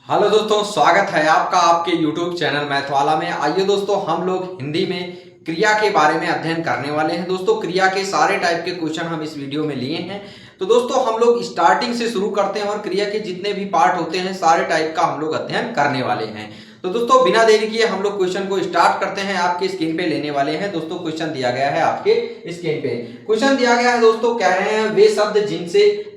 Hello दोस्तों, स्वागत है आपका आपके YouTube चैनल मैथ वाला में। आइए दोस्तों, हम लोग हिंदी में क्रिया के बारे में अध्ययन करने वाले हैं। दोस्तों, क्रिया के सारे टाइप के क्वेश्चन हम इस वीडियो में लिए हैं। तो दोस्तों, हम लोग स्टार्टिंग से शुरू करते हैं और क्रिया के जितने भी पार्ट होते हैं सारे टाइप का हम लोग अध्ययन करने वाले हैं। तो दोस्तों, बिना देरी किए हम लोग क्वेश्चन को स्टार्ट करते हैं। आपके स्क्रीन पे लेने वाले हैं। दोस्तों, क्वेश्चन दिया गया है आपके स्क्रीन पे। क्वेश्चन दिया गया है दोस्तों, कह रहे हैं वे शब्द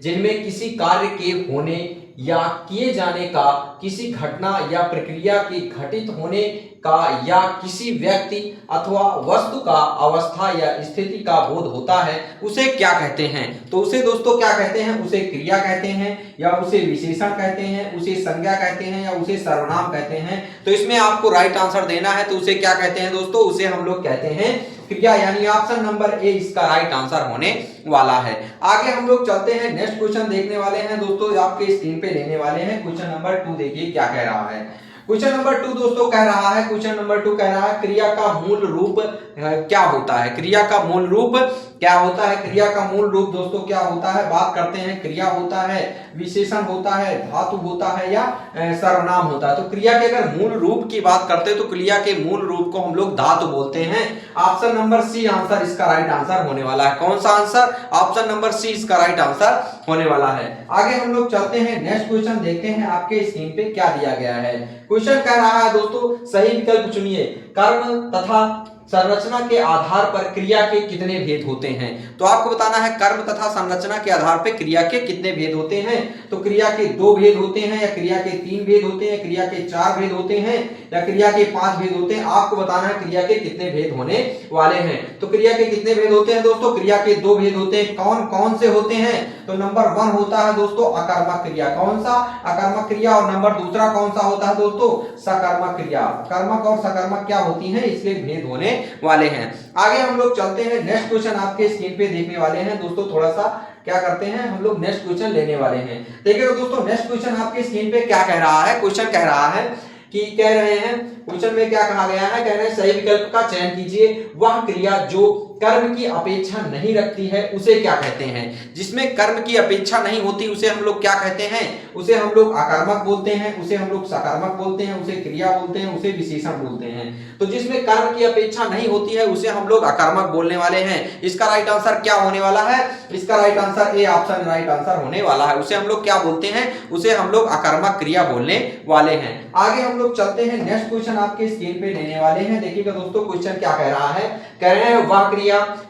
जिनमें किसी कार्य के होने या किए जाने का, किसी घटना या प्रक्रिया के घटित होने का या किसी व्यक्ति अथवा वस्तु का अवस्था या स्थिति का बोध होता है, उसे क्या कहते हैं? तो उसे दोस्तों क्या कहते हैं? उसे क्रिया कहते हैं, या उसे विशेषण कहते हैं, उसे संज्ञा कहते हैं, या उसे सर्वनाम कहते हैं। तो इसमें आपको राइट आंसर देना है। तो उसे क्या कहते हैं दोस्तों? उसे हम लोग कहते हैं क्रिया, यानी ऑप्शन नंबर ए इसका राइट आंसर होने वाला है। आगे हम लोग चलते हैं, नेक्स्ट क्वेश्चन देखने वाले हैं। दोस्तों, आपके स्क्रीन पे लेने वाले हैं क्वेश्चन नंबर 2। देखिए क्या कह रहा है। क्वेश्चन नंबर 2 दोस्तों कह रहा है, क्वेश्चन नंबर 2 कह रहा है क्रिया का मूल रूप क्या होता है? क्रिया का मूल रूप क्या होता है? क्रिया का मूल रूप दोस्तों क्या होता है? बात करते हैं, क्रिया होता है, विशेषण होता है, धातु होता है, या सर्वनाम होता है। तो क्रिया के अगर मूल रूप की बात करते हैं तो क्रिया के मूल रूप को हम लोग धातु बोलते हैं। ऑप्शन नंबर सी आंसर इसका राइट आंसर होने वाला है। कौन सा आंसर? ऑप्शन नंबर सी इसका राइट आंसर होने वाला है। आगे हम लोग चलते हैं, नेक्स्ट क्वेश्चन देखते हैं आपके स्क्रीन पे क्या दिया गया है। क्वेश्चन कह रहा है दोस्तों, सही विकल्प चुनिए। कर्म तथा संरचना के आधार पर क्रिया के कितने भेद होते हैं? तो आपको बताना है कर्म तथा संरचना के आधार पर क्रिया के कितने भेद होते हैं। तो क्रिया के 2 भेद होते हैं, या क्रिया के 3 भेद होते हैं, क्रिया के 4 भेद होते हैं, या क्रिया के 5 भेद होते हैं। आपको बताना है क्रिया के कितने भेद होने वाले हैं। तो क्रिया के कितने भेद होते हैं दोस्तों? क्रिया के 2 भेद होते हैं। कौन कौन से होते हैं? तो नंबर 1 होता है दोस्तों अकर्मक क्रिया। कौन सा? अकर्मक क्रिया। और नंबर दूसरा कौन सा होता है दोस्तों? सकर्मक क्रिया। कर्मक और सकर्मक क्या होती है, इसलिए भेद होने वाले हैं। आगे हम लोग चलते हैं, नेक्स्ट क्वेश्चन आपके स्क्रीन पे देखने वाले हैं। दोस्तों, थोड़ा सा क्या करते हैं, हम लोग नेक्स्ट क्वेश्चन लेने वाले हैं। देखिए दोस्तों, नेक्स्ट क्वेश्चन आपके स्क्रीन पे क्या कह रहा है। क्वेश्चन कह रहा है कि कह रहे हैं, क्वेश्चन में क्या कहा गया है, कह रहे हैं सही विकल्प का चयन कीजिए। वह क्रिया जो कर्म की अपेक्षा नहीं रखती है उसे क्या कहते हैं? जिसमें कर्म की अपेक्षा नहीं होती उसे हम लोग क्या कहते हैं? उसे हम लोग अकर्मक बोलते हैं, उसे हम लोग सकर्मक बोलते हैं, उसे क्रिया बोलते हैं, उसे विशेषण बोलते हैं। तो जिसमें कर्म की अपेक्षा नहीं होती है उसे हम लोग अकर्मक बोलने वाले हैं। इसका राइट आंसर क्या होने वाला है? इसका right answer A option right answer होने वाला है। उसे हम लोग क्या बोलते हैं? उसे हम लोग अकर्मक क्रिया बोलने वाले हैं। आगे हम लोग चलते हैं, नेक्स्ट क्वेश्चन आपके स्क्रीन पे लेने वाले हैं। देखिएगा दोस्तों, क्वेश्चन क्या कह रहा है। कह रहे हैं वह क्रिया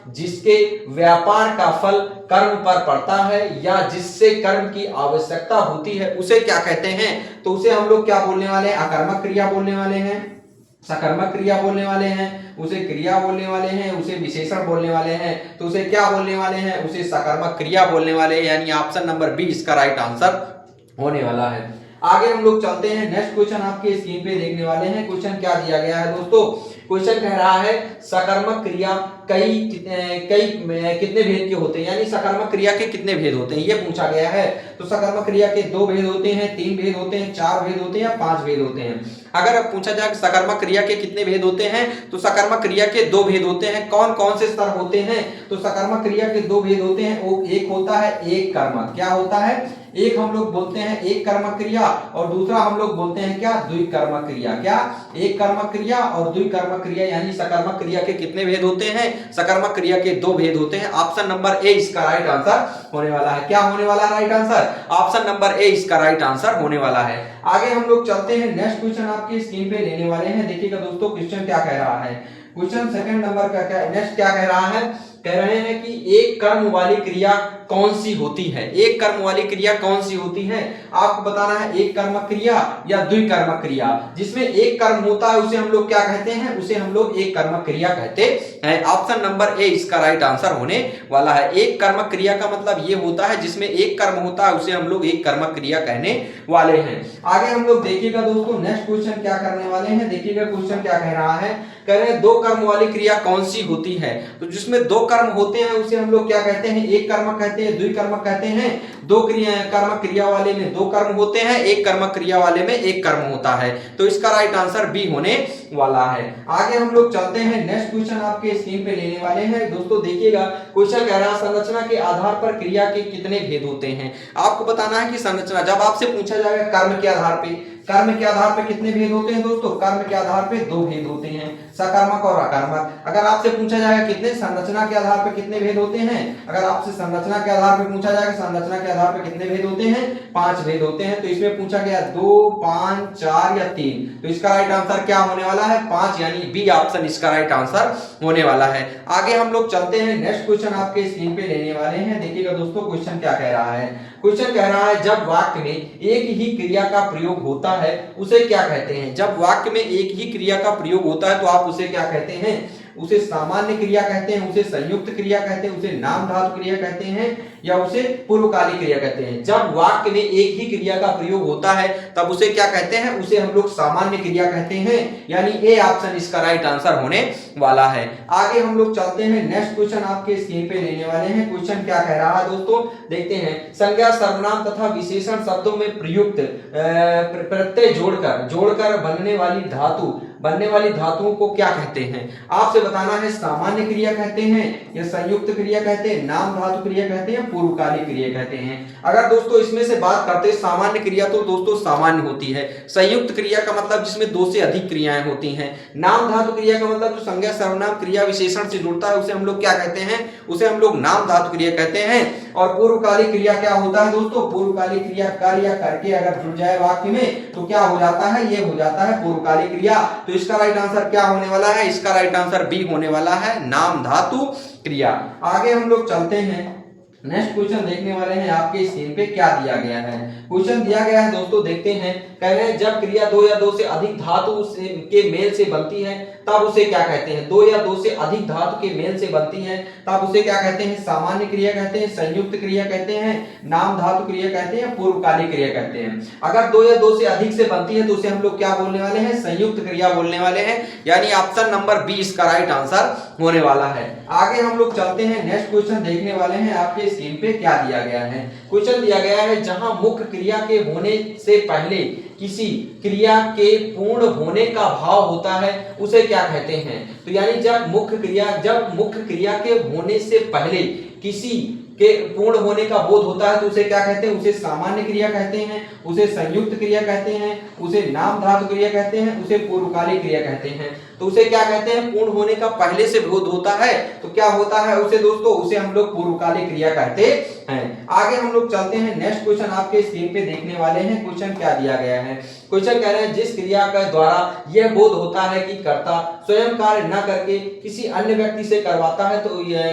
जिसके व्यापार का फल कर्म पर पड़ता है या जिससे कर्म की आवश्यकता होती है उसे क्या कहते हैं? तो उसे हम लोग क्या बोलने वाले हैं? अकर्मक क्रिया बोलने वाले हैं, सकर्मक क्रिया बोलने वाले हैं, उसे क्रिया बोलने वाले हैं, उसे विशेषण बोलने वाले हैं। तो उसे क्या बोलने वाले हैं? उसे सकर्मक क्रिया बोलने वाले हैं, यानी ऑप्शन नंबर बी इसका राइट आंसर होने वाला है। आगे हम लोग चलते हैं, नेक्स्ट क्वेश्चन आपके स्क्रीन पे देखने वाले हैं। क्वेश्चन क्या दिया गया है दोस्तों? क्वेश्चन कह रहा है सकर्मक क्रिया कितने भेद के होते हैं, यानी सकर्मक क्रिया के कितने भेद होते हैं, ये पूछा गया है। तो सकर्मक क्रिया के 2 भेद होते हैं, 3 भेद होते हैं, 4 भेद होते हैं, या 5 भेद होते हैं। अगर अब पूछा जाए सकर्मक क्रिया के कितने भेद होते हैं, तो सकर्मक क्रिया के 2 भेद होते हैं। कौन कौन से स्तर होते हैं? तो सकर्मक क्रिया के 2 भेद होते हैं। वो एक होता है एक कर्मक। क्या होता है? एक हम लोग बोलते हैं एक कर्मक क्रिया, और दूसरा हम लोग बोलते हैं क्या? द्विकर्मक क्रिया। क्या? एक कर्मक क्रिया और द्विकर्मक क्रिया। यानी सकर्मक क्रिया के कितने भेद होते हैं? सकर्मक क्रिया के 2 भेद होते हैं। ऑप्शन नंबर ए इसका राइट आंसर होने वाला है। क्या होने वाला है right answer? Option number A इसका राइट आंसर होने वाला है। आगे हम लोग चलते हैं, नेक्स्ट क्वेश्चन आपके स्क्रीन पे लेने वाले हैं। देखिएगा दोस्तों, क्वेश्चन क्या कह रहा है। क्वेश्चन सेकंड नंबर का नेक्स्ट क्या कह रहा है। कह रहे हैं कि एक कर्म वाली क्रिया कौन सी होती है? एक कर्म वाली क्रिया कौन सी होती है? आपको बताना है एक कर्मक क्रिया या द्विकर्मक क्रिया। जिसमें एक कर्म होता है उसे हम लोग क्या कहते हैं? उसे हम लोग एक कर्मक क्रिया कहते हैं। ऑप्शन नंबर ए इसका राइट आंसर होने वाला है। एक कर्मक क्रिया का मतलब ये होता है जिसमें एक कर्म होता है उसे हम लोग एक कर्मक क्रिया कहने वाले हैं। आगे हम लोग देखिएगा दोस्तों, नेक्स्ट क्वेश्चन क्या करने वाले हैं। देखिएगा क्वेश्चन क्या कह रहा है। कह रहे हैं 2 कर्म वाली क्रिया कौन सी होती है? तो जिसमें 2 कर्म होते हैं उसे हम लोग क्या कहते हैं? एक कर्मक कहते हैं, द्विकर्मक कहते हैं। 2 कर्मक क्रिया वाले में 2 कर्म होते हैं, एक कर्मक क्रिया वाले में एक कर्म होता है। तो इसका राइट आंसर बी होने वाला है। आगे हम लोग चलते हैं, नेक्स्ट क्वेश्चन आपके स्क्रीन पे लेने वाले हैं। दोस्तों देखिएगा, क्वेश्चन कह रहा है संरचना के आधार पर क्रिया के कितने भेद होते हैं। आपको बताना है कि संरचना, जब आपसे पूछा जाएगा कर्म के आधार पे कर्म के आधार पे कितने भेद होते हैं दोस्तों? कर्म के आधार पे 2 भेद होते हैं, सकर्मक और अकर्मक। अगर आपसे पूछा जाएगा कितने संरचना के आधार पे कितने भेद होते हैं, अगर आपसे संरचना के आधार पे पूछा जाएगा संरचना के आधार पे कितने भेद होते हैं? 5 भेद होते हैं। तो इसमें पूछा गया 2, 5, 4 या 3, तो इसका राइट आंसर क्या होने वाला है? 5, यानी बी ऑप्शन इसका राइट आंसर होने वाला है। आगे हम लोग चलते हैं, नेक्स्ट क्वेश्चन आपके स्क्रीन पे लेने वाले हैं। देखिएगा दोस्तों क्वेश्चन क्या कह रहा है। क्वेश्चन कह रहा है जब वाक्य में एक ही क्रिया का प्रयोग होता है उसे क्या कहते हैं? जब वाक्य में एक ही क्रिया का प्रयोग होता है तो आप उसे क्या कहते हैं? उसे सामान्य क्रिया कहते हैं, उसे संयुक्त क्रिया कहते हैं, उसे नाम धातु क्रिया कहते हैं, या उसे पूर्वकालिक क्रिया कहते हैं। जब वाक्य में एक ही क्रिया का प्रयोग होता है तब उसे क्या कहते हैं? उसे हम लोग सामान्य क्रिया कहते हैं, यानी ए ऑप्शन इसका राइट आंसर होने वाला है। आगे हम लोग चलते हैं, नेक्स्ट क्वेश्चन आपके स्क्रीन पे लेने वाले हैं। क्वेश्चन क्या कह रहा है दोस्तों, देखते हैं। संज्ञा, सर्वनाम तथा विशेषण शब्दों में प्रयुक्त प्रत्यय जोड़कर बनने वाली धातुओं को क्या कहते हैं? आपसे बताना है सामान्य क्रिया कहते हैं या संयुक्त क्रिया कहते हैं, नाम धातु क्रिया कहते हैं, पूर्वकालिक क्रिया कहते हैं। अगर दोस्तों इसमें से बात करते हैं सामान्य क्रिया, तो दोस्तों सामान्य होती है। संयुक्त क्रिया का मतलब जिसमें 2 से अधिक क्रियाएं होती हैं। नाम धातु क्रिया का मतलब जो संज्ञा, सर्वनाम, क्रिया, विशेषण से जुड़ता है उसे हम लोग क्या कहते हैं? उसे हम लोग नाम धातु क्रिया कहते हैं। और पूर्वकालिक क्रिया क्या होता है दोस्तों? पूर्वकालिक क्रिया कर या करके अगर जुड़ जाए वाक्य में तो क्या हो जाता है? ये हो जाता है पूर्वकालिक क्रिया। तो इसका राइट आंसर क्या होने वाला है? इसका राइट आंसर बी होने वाला है, नाम धातु क्रिया। आगे हम लोग चलते हैं, नेक्स्ट क्वेश्चन देखने वाले हैं। आपके स्क्रीन पे क्या दिया गया है? क्वेश्चन दिया गया है दोस्तों, देखते हैं। कह रहे हैं जब क्रिया 2 या 2 से अधिक धातु के मेल से बनती है तब उसे क्या कहते हैं? 2 या 2 से अधिक धातु के मेल से बनती है तब उसे क्या कहते हैं? सामान्य क्रिया कहते हैं, संयुक्त क्रिया कहते हैं, नाम धातु क्रिया कहते हैं, पूर्वकालिक क्रिया कहते हैं। अगर 2 या 2 से अधिक से बनती है तो उसे हम लोग क्या बोलने वाले हैं? संयुक्त क्रिया बोलने वाले हैं, यानी ऑप्शन नंबर बी इसका राइट आंसर होने वाला है। आगे हम लोग चलते हैं, नेक्स्ट क्वेश्चन देखने वाले हैं। आपके स्क्रीन पे क्या दिया गया है? क्वेश्चन दिया गया है जहां मुख्य क्रिया के होने से पहले किसी क्रिया के पूर्ण होने का भाव होता है उसे क्या कहते हैं? तो यानी जब मुख्य क्रिया के होने से पहले किसी के पूर्ण होने का बोध होता है तो उसे क्या कहते हैं? उसे सामान्य क्रिया कहते हैं, उसे संयुक्त क्रिया कहते हैं, उसे नाम धातु क्रिया कहते हैं, उसे पूर्वकालिक क्रिया कहते हैं। तो उसे क्या कहते हैं? पूर्ण होने का पहले से बोध होता है तो क्या होता है उसे दोस्तों? उसे हम लोग पूर्वकालिक क्रिया कहते हैं। आगे हम लोग चलते हैं, नेक्स्ट क्वेश्चन आपके स्क्रीन पे देखने वाले हैं। क्वेश्चन क्या दिया गया है? क्वेश्चन कह रहे हैं जिस क्रिया के द्वारा यह बोध होता है कि कर्ता स्वयं कार्य न करके किसी अन्य व्यक्ति से करवाता है तो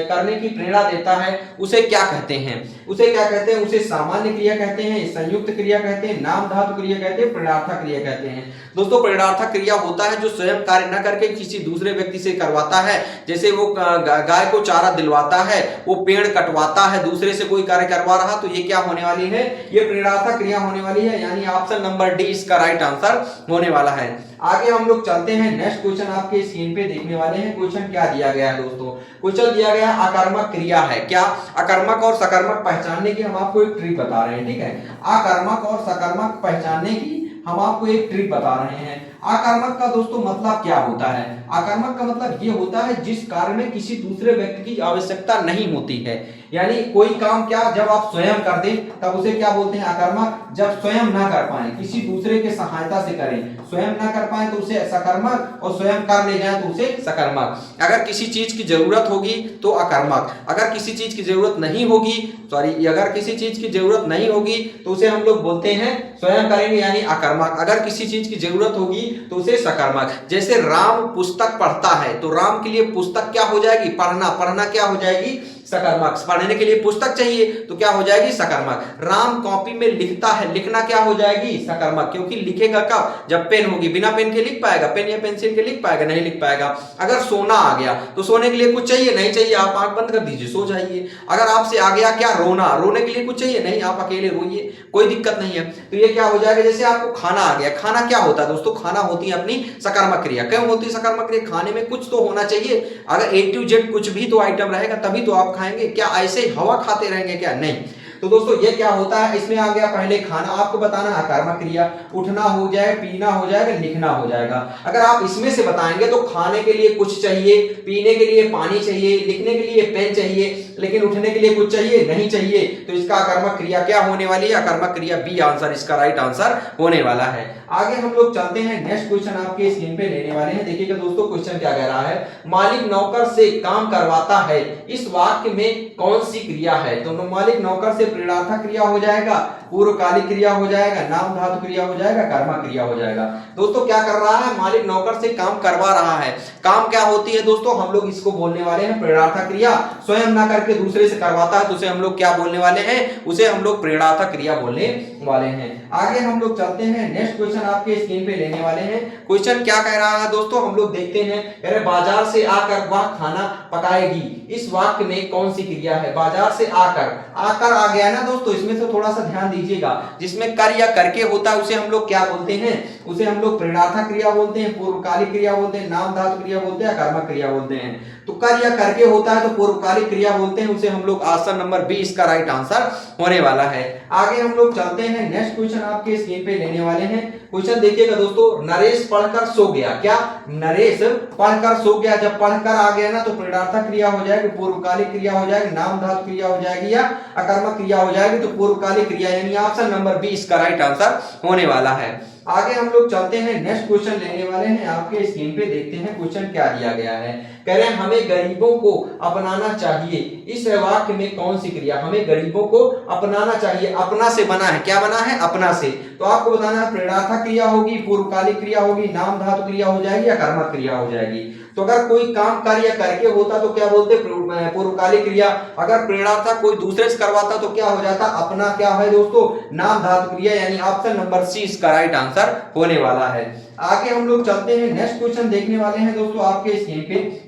करने की प्रेरणा देता है उसे क्या कहते हैं? उसे क्या कहते हैं? उसे सामान्य क्रिया कहते हैं, संयुक्त क्रिया कहते हैं, नाम धातु क्रिया कहते हैं, प्रेरणार्थक क्रिया कहते हैं। दोस्तों प्रेरणार्थक क्रिया होता है जो स्वयं कार्य न करके किसी दूसरे व्यक्ति से करवाता है। जैसे वो गाय को चारा दिलवाता है, वो पेड़ कटवाता है, दूसरे से कोई कार्य करवा रहा, तो ये क्या होने वाली है? ये प्रेरणार्थक क्रिया होने वाली है, यानी ऑप्शन नंबर डी इसका राइट आंसर होने वाला है। आगे हम लोग चलते हैं, नेक्स्ट क्वेश्चन आपके स्क्रीन पे देखने वाले हैं। क्वेश्चन क्या दिया गया है दोस्तों? क्वेश्चन दिया गया अकर्मक क्रिया है। क्या अकर्मक और सकर्मक पहचानने की हम आपको एक ट्रिक बता रहे हैं, ठीक है? अकर्मक और सकर्मक पहचानने की हम आपको एक ट्रिक बता रहे हैं। अकर्मक का दोस्तों मतलब क्या होता है? अकर्मक का मतलब ये होता है जिस कार्य में किसी दूसरे व्यक्ति की आवश्यकता नहीं होती है, यानी कोई काम क्या जब आप स्वयं कर दें तब उसे क्या बोलते हैं? अकर्मक। जब स्वयं ना कर पाए, किसी दूसरे के सहायता से करें, स्वयं ना कर पाए तो उसे सकर्मक, और स्वयं कर ले जाए तो उसे सकर्मक। अगर किसी चीज की जरूरत होगी तो अकर्मक, अगर किसी चीज की जरूरत नहीं होगी, अगर किसी चीज की जरूरत नहीं होगी तो उसे हम लोग बोलते हैं स्वयं करेंगे, यानी अकर्मक। अगर किसी चीज की जरूरत होगी तो उसे सकर्मक। जैसे राम पुस्तक पढ़ता है तो राम के लिए पुस्तक क्या हो जाएगी? पढ़ना। पढ़ना क्या हो जाएगी? सकर्मक। पढ़ने के लिए पुस्तक चाहिए तो क्या हो जाएगी? सकर्मक। राम कॉपी में लिखता है, लिखना क्या हो जाएगी? सकर्मक, क्योंकि लिखेगा कब? जब पेन होगी। बिना पेन के लिख पाएगा? पेन या पेंसिल के लिख पाएगा? नहीं लिख पाएगा। अगर सोना आ गया तो सोने के लिए कुछ चाहिए? नहीं चाहिए, आप आंख बंद कर दीजिए, सो जाइए। अगर आपसे आ गया क्या? रोना। रोने के लिए कुछ चाहिए? नहीं, आप अकेले रोइए, कोई दिक्कत नहीं है। तो ये क्या हो जाएगा? जैसे आपको खाना आ गया। खाना क्या होता है दोस्तों? खाना होती है अपनी सकर्मक क्रिया। क्यों होती है सकर्मक क्रिया? खाने में कुछ तो होना चाहिए। अगर A to Z कुछ भी तो आइटम रहेगा तभी तो आप खाएंगे। क्या ऐसे ही हवा खाते रहेंगे क्या? नहीं। तो दोस्तों ये क्या होता है? इसमें आ गया पहले खाना, आपको बताना है अकर्मक क्रिया। उठना हो जाए, पीना हो जाएगा, लिखना हो जाएगा। अगर आप इसमें से बताएंगे तो खाने के लिए कुछ चाहिए, पीने के लिए पानी चाहिए, लिखने के लिए पेन चाहिए, लेकिन उठने के लिए कुछ चाहिए नहीं चाहिए, तो इसका अकर्मक क्रिया क्या होने वाली है? अकर्मक क्रिया बी आंसर इसका राइट आंसर होने वाला है। आगे हम लोग चलते हैं, नेक्स्ट क्वेश्चन आपके स्क्रीन पे लेने वाले हैं। देखिएगा दोस्तों क्वेश्चन क्या कह रहा है, मालिक नौकर से काम करवाता है, इस वाक्य में कौन सी क्रिया है? तो मालिक नौकर से प्रेरणार्थक क्रिया हो जाएगा, पूर्वकालिक क्रिया हो जाएगा, नाम धातु क्रिया हो जाएगा, कर्मक क्रिया हो जाएगा। दोस्तों क्या कर रहा है? मालिक नौकर से काम करवा रहा है। काम क्या होती है दोस्तों? हम लोग इसको बोलने वाले हैं प्रेरणार्थक क्रिया। स्वयं ना करके दूसरे से करवाता है तो उसे हम लोग क्या बोलने वाले हैं? उसे हम लोग प्रेरणार्थक क्रिया बोलने वाले हैं। आगे हम लोग चलते हैं, नेक्स्ट क्वेश्चन आपके स्क्रीन पे लेने वाले हैं। क्वेश्चन क्या कह रहा है दोस्तों? हम लोग देखते हैं, कह रहे बाजार से आकर वह खाना पकाएगी, इस वाक्य में कौन सी क्रिया है? बाजार से आकर, आकर आ गया ना दोस्तों, इसमें से थोड़ा सा ध्यान दीजिएगा। जिसमें कर या करके होता है उसे हम लोग क्या बोलते हैं? उसे हम लोग प्रेरणार्थक क्रिया बोलते हैं, पूर्वकालिक क्रिया बोलते हैं, नाम धातु क्रिया बोलते हैं, कर्मक क्रिया बोलते हैं। तो कर या करके होता है तो पूर्वकालिक क्रिया बोलते हैं, उसे हम लोग ऑप्शन नंबर बी इसका राइट आंसर होने वाला है। आगे हम लोग चलते हैं, नेक्स्ट क्वेश्चन आपके स्क्रीन पे लेने वाले हैं। क्वेश्चन देखिएगा दोस्तों, नरेश पढ़कर सो गया। क्या? नरेश पढ़कर सो गया। जब पढ़कर आ गया ना तो प्रेरणार्थक क्रिया हो जाएगी, पूर्वकालिक क्रिया हो जाएगी, नाम धातु क्रिया हो जाएगी या अकर्मक क्रिया हो जाएगी। तो पूर्वकालिक क्रिया यानी ऑप्शन नंबर बी इसका राइट आंसर होने वाला है। आगे हम लोग चलते हैं, नेक्स्ट क्वेश्चन लेने वाले हैं आपके स्क्रीन पे। देखते हैं क्वेश्चन क्या दिया गया है। कह रहे हैं हमें गरीबों को अपनाना चाहिए, इस वाक्य में कौन सी क्रिया? हमें गरीबों को अपनाना चाहिए, अपना से बना है। क्या बना है? अपना से। तो आपको बताना है प्रेरणार्थक क्रिया होगी, पूर्वकालिक क्रिया होगी, नाम धातु क्रिया हो जाएगी या कर्मक क्रिया हो जाएगी। तो अगर कोई काम कर या करके होता तो क्या बोलते? पूर्वकालिक क्रिया। अगर प्रेरणार्थक कोई दूसरे से करवाता तो क्या हो जाता? अपना क्या है दोस्तों? नाम धातु क्रिया, यानी ऑप्शन नंबर सी इसका राइट आंसर होने वाला है। आगे हम लोग चलते हैं, नेक्स्ट क्वेश्चन देखने वाले हैं दोस्तों आपके स्क्रीन पे।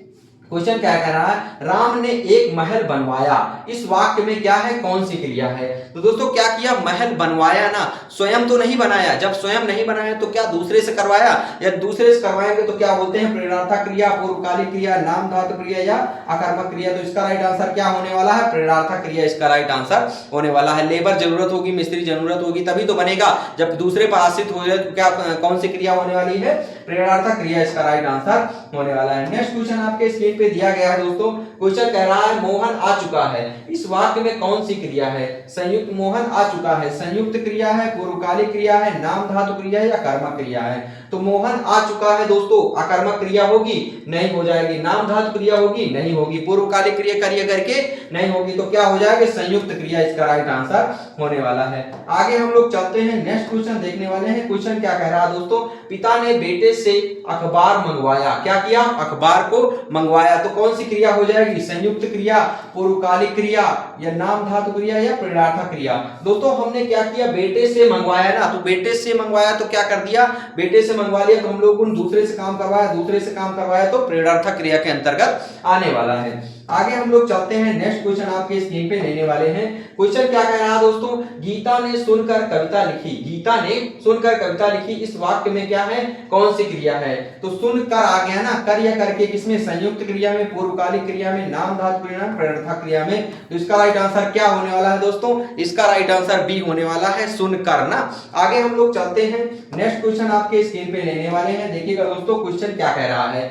क्वेश्चन क्या कह रहा है, राम ने एक महल बनवाया, इस वाक्य में क्या है? कौन सी क्रिया है? तो दोस्तों क्या किया? महल बनवाया ना, स्वयं तो नहीं बनाया। जब स्वयं नहीं बनाया तो क्या दूसरे से करवाया? या दूसरे से करवाएंगे तो क्या बोलते हैं? प्रेरणार्थक क्रिया, पूर्वकालिक क्रिया, नाम धातु क्रिया या अकर्मक क्रिया। तो इसका राइट आंसर क्या होने वाला है? प्रेरणार्थक क्रिया इसका राइट आंसर होने वाला है। लेबर जरूरत होगी, मिस्त्री जरूरत होगी, तभी तो बनेगा। जब दूसरे पर आश्रित हो जाए तो क्या कौन सी क्रिया होने वाली है? प्रेरणार्थक क्रिया इसका राइट आंसर होने वाला है। नेक्स्ट क्वेश्चन आपके स्क्रीन पे दिया गया है दोस्तों। क्वेश्चन कह रहा है मोहन आ चुका है, इस वाक्य में कौन सी क्रिया है? संयुक्त, मोहन आ चुका है संयुक्त क्रिया है, पूर्वकालिक क्रिया है, नाम धातु क्रिया है या कर्मक क्रिया है? तो मोहन आ चुका है दोस्तों, अकर्मक क्रिया होगी? नहीं हो जाएगी। नाम धातु क्रिया होगी? नहीं होगी। पूर्वकालिक क्रिया करिए करके? नहीं होगी। तो क्या हो जाएगा? संयुक्त क्रिया इसका राइट आंसर होने वाला है। आगे हम लोग चलते हैं, नेक्स्ट क्वेश्चन देखने वाले हैं। क्वेश्चन क्या कह रहा है दोस्तों, पिता ने बेटे से अखबार मंगवाया। क्या किया? अखबार को मंगवाया। तो कौन सी क्रिया हो जाएगी? संयुक्त क्रिया, पूर्वकालिक क्रिया या नाम धातु क्रिया या प्रेरणार्थक क्रिया? दोस्तों हमने क्या किया? बेटे से मंगवाया ना, तो बेटे से मंगवाया तो क्या कर दिया? बेटे से मंगवा लिया तो हम लोग दूसरे से काम करवाया, दूसरे से काम करवाया तो प्रेरणार्थक क्रिया के अंतर्गत आने वाला है। आगे हम लोग चलते हैं, नेक्स्ट क्वेश्चन आपके स्क्रीन पे लेने वाले हैं। क्वेश्चन क्या कह रहा है दोस्तों, गीता ने सुनकर कविता लिखी। गीता ने सुनकर कविता लिखी, इस वाक्य में क्या है? कौन सी क्रिया है? तो सुनकर आ गया ना, कर या करके, किसमें? संयुक्त क्रिया में, पूर्वकालिक क्रिया में, नाम धातु क्रिया में, प्रेरणार्थक क्रिया में। तो इसका राइट आंसर क्या होने वाला है दोस्तों? इसका राइट आंसर बी होने वाला है, सुनकर ना। आगे हम लोग चलते हैं, नेक्स्ट क्वेश्चन आपके स्क्रीन पे लेने वाले हैं। देखिएगा दोस्तों क्वेश्चन क्या कह रहा है,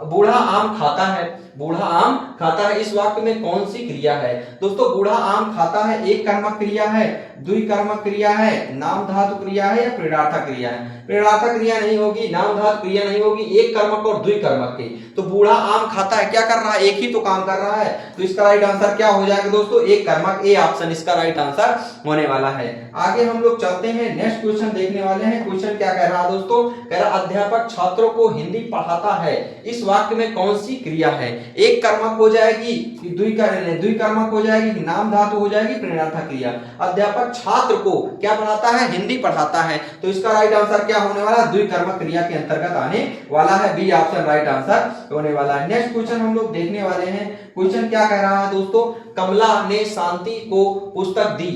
बूढ़ा आम खाता है, बूढ़ा आम खाता है, इस वाक्य में कौन सी क्रिया है? दोस्तों बूढ़ा आम खाता है एक कर्मक क्रिया है, द्विकर्मक क्रिया है, नाम धातु क्रिया है या प्रेरणार्थक क्रिया है? प्रेरणार्थक क्रिया नहीं होगी, नाम धातु क्रिया नहीं होगी, एक कर्मक और द्विकर्मक की। तो बूढ़ा आम खाता है, क्या कर रहा है? एक ही तो काम कर रहा है। तो इसका राइट आंसर क्या हो जाएगा दोस्तों? एक कर्मक, ए ऑप्शन इसका राइट आंसर होने वाला है। आगे हम लोग चलते हैं, नेक्स्ट क्वेश्चन देखने वाले हैं। क्वेश्चन क्या कह रहा है दोस्तों, कह रहा अध्यापक छात्रों को हिंदी पढ़ाता है, इस वाक्य में कौन सी क्रिया है? एक कर्मक हो जाएगी, द्विकर्मक हो जाएगी, नाम धातु हो जाएगी, प्रेरणार्थक क्रिया। अध्यापक छात्र को क्या पढ़ाता है? हिंदी पढ़ाता है। तो इसका राइट आंसर क्या होने वाला? द्विकर्मक क्रिया के अंतर्गत आने वाला है, बी ऑप्शन राइट आंसर होने वाला है। नेक्स्ट क्वेश्चन हम लोग देखने वाले हैं। क्वेश्चन क्या कह रहा है दोस्तों, कमला ने शांति को पुस्तक दी,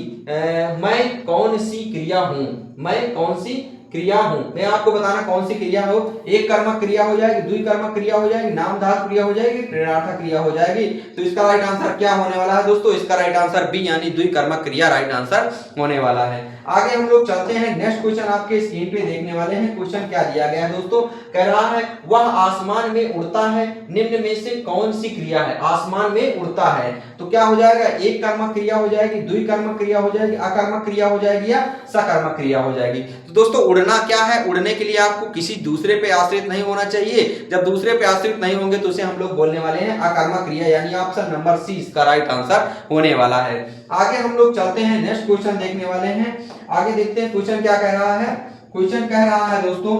मैं कौन सी क्रिया हूं? मैं कौन सी क्रिया हूं? मैं आपको बताना कौन सी क्रिया हो। एक कर्मक क्रिया हो जाएगी, द्विकर्मक क्रिया हो जाएगी, नाम धातु क्रिया हो जाएगी, प्रेरणार्थक क्रिया हो जाएगी। तो इसका राइट आंसर क्या होने वाला है दोस्तों? इसका राइट आंसर बी यानी द्विकर्मक क्रिया राइट आंसर होने वाला है। आगे हम लोग चलते हैं, नेक्स्ट क्वेश्चन आपके स्क्रीन पे देखने वाले हैं। क्वेश्चन क्या दिया गया है दोस्तों, कह रहा है वह आसमान में उड़ता है, निम्न में से कौन सी क्रिया है। आसमान में उड़ता है तो क्या हो जाएगा, एक कर्मक क्रिया हो जाएगी, द्वि कर्मक क्रिया हो जाएगी, अकर्मक क्रिया हो जाएगी या सकर्मक क्रिया हो जाएगी। तो दोस्तों उड़ना क्या है, उड़ने के लिए आपको किसी दूसरे पे आश्रित नहीं होना चाहिए। जब दूसरे पे आश्रित नहीं होंगे तो उसे हम लोग बोलने वाले हैं अकर्मक क्रिया, यानी ऑप्शन नंबर सी इसका राइट आंसर होने वाला है। आगे हम लोग चलते हैं, नेक्स्ट क्वेश्चन देखने वाले हैं। आगे देखते हैं क्वेश्चन क्या कह रहा है। क्वेश्चन कह रहा है दोस्तों,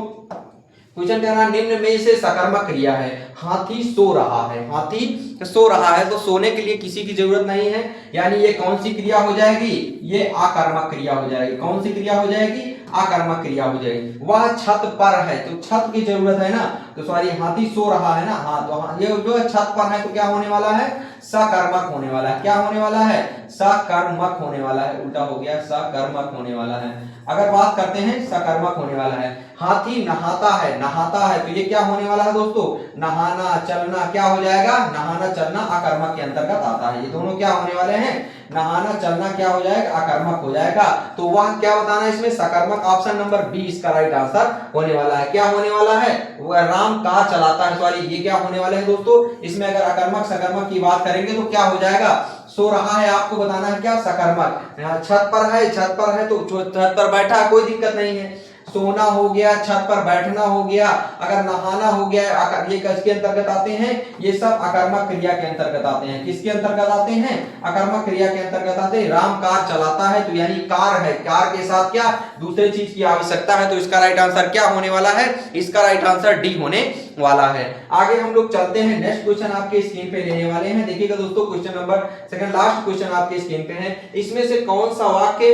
क्वेश्चन कह रहा है निम्न में से सकर्मक क्रिया है, हाथी सो रहा है। हाथी सो रहा है तो सोने के लिए किसी की जरूरत नहीं है, यानी ये कौन सी क्रिया हो जाएगी, ये अकर्मक क्रिया हो जाएगी। कौन सी क्रिया हो जाएगी, अकर्मक क्रिया हो जाएगी। वह छत पर है तो छत की जरूरत है ना, तो सॉरी हाथी सो रहा है ना, हाँ तो ये जो छत पर है तो क्या होने वाला है, सकर्मक होने वाला है। क्या होने वाला है, सकर्मक होने वाला है, उल्टा हो गया, सकर्मक होने वाला है। अगर बात करते हैं सकर्मक होने वाला है। हाथी नहाता है, नहाता है तो ये क्या होने वाला है दोस्तों, नहाना चलना क्या हो जाएगा, नहाना चलना अकर्मक के अंतर्गत आता है। ये दोनों क्या होने वाले हैं, नहाना चलना क्या हो जाएगा, अकर्मक हो जाएगा। तो वह क्या बताना है इसमें, सकर्मक, ऑप्शन नंबर बी इसका राइट आंसर होने वाला है। क्या होने वाला है, वह राम कार चलाता है, सॉरी ये क्या होने वाला है दोस्तों, इसमें अगर अकर्मक सकर्मक की बात करेंगे तो क्या हो जाएगा, सो रहा है आपको बताना है क्या, सकर्मक। छत पर है, छत पर है तो छत पर बैठा है, कोई दिक्कत नहीं है। सोना हो गया, छत पर बैठना हो गया, अगर नहाना हो गया, ये किसके अंतर्गत आते हैं, ये सब अकर्मक क्रिया के अंतर्गत आते हैं। किसके अंतर्गत आते हैं, अकर्मक क्रिया के अंतर्गत आते हैं। राम कार चलाता है तो यानी कार है, कार के साथ क्या दूसरे चीज की आवश्यकता है, तो इसका राइट आंसर क्या होने वाला है, इसका राइट आंसर डी होने वाला है। आगे हम लोग चलते हैं, नेक्स्ट क्वेश्चन आपके स्क्रीन पे लेने वाले हैं। देखिएगा दोस्तों question number second, last question आपके स्क्रीन पे है। इसमें से कौन सा वाक्य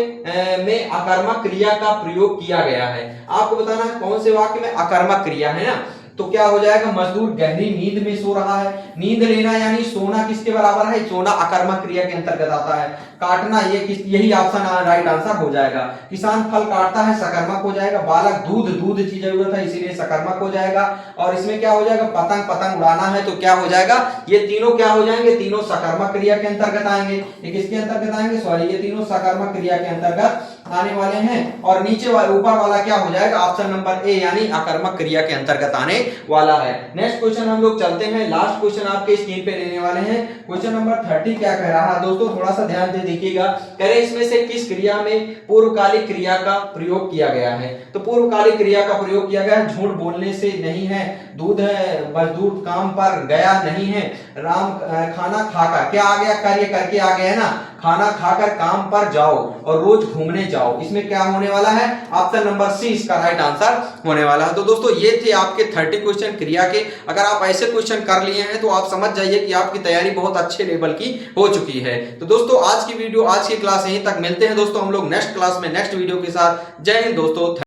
में अकर्मक क्रिया का प्रयोग किया गया है, आपको बताना है कौन से वाक्य में अकर्मक क्रिया है ना। तो क्या हो जाएगा, मजदूर गहरी नींद में सो रहा है। नींद लेना यानी सोना किसके बराबर है, सोना अकर्मक क्रिया के अंतर्गत आता है। काटना ये यही ऑप्शन राइट आंसर हो जाएगा। किसान फल काटता है, सकर्मक हो जाएगा। बालक दूध की जरूरत है इसीलिए सकर्मक हो जाएगा। और इसमें क्या हो जाएगा, पतंग उड़ाना है तो क्या हो जाएगा, ये तीनों क्या हो जाएंगे, तीनों सकर्मक क्रिया के अंतर्गत आएंगे। ये किसके अंतर्गत आएंगे, सॉरी ये तीनों सकर्मक क्रिया के अंतर्गत आने वाले हैं। और नीचे ऊपर वाला क्या हो जाएगा, ऑप्शन नंबर ए यानी अकर्मक क्रिया के अंतर्गत आने वाला है। नेक्स्ट क्वेश्चन हम लोग चलते हैं, लास्ट क्वेश्चन आपके स्क्रीन पे लेने वाले हैं। क्वेश्चन नंबर 30 क्या कह रहा है दोस्तों, थोड़ा सा ध्यान दे देखिएगा। कह रहे इसमें से किस क्रिया में पूर्वकालिक क्रिया का प्रयोग किया गया है। तो पूर्वकालिक क्रिया का प्रयोग किया गया है, झूठ बोलने से नहीं है, दूध है, मजदूर काम पर गया नहीं है, राम खाना खाकर, क्या आ गया, कार्य करके आ गया है ना, खाना खाकर काम पर जाओ और रोज घूमने जाओ। इसमें क्या होने वाला है, ऑप्शन नंबर सी इसका राइट आंसर होने वाला है। तो दोस्तों ये थे आपके 30 क्वेश्चन क्रिया के। अगर आप ऐसे क्वेश्चन कर लिए हैं तो आप समझ जाइए कि आपकी तैयारी बहुत अच्छे लेवल की हो चुकी है। तो दोस्तों आज की वीडियो, आज की क्लास यहीं तक। मिलते हैं दोस्तों हम लोग नेक्स्ट क्लास में नेक्स्ट वीडियो के साथ। जय हिंद दोस्तों।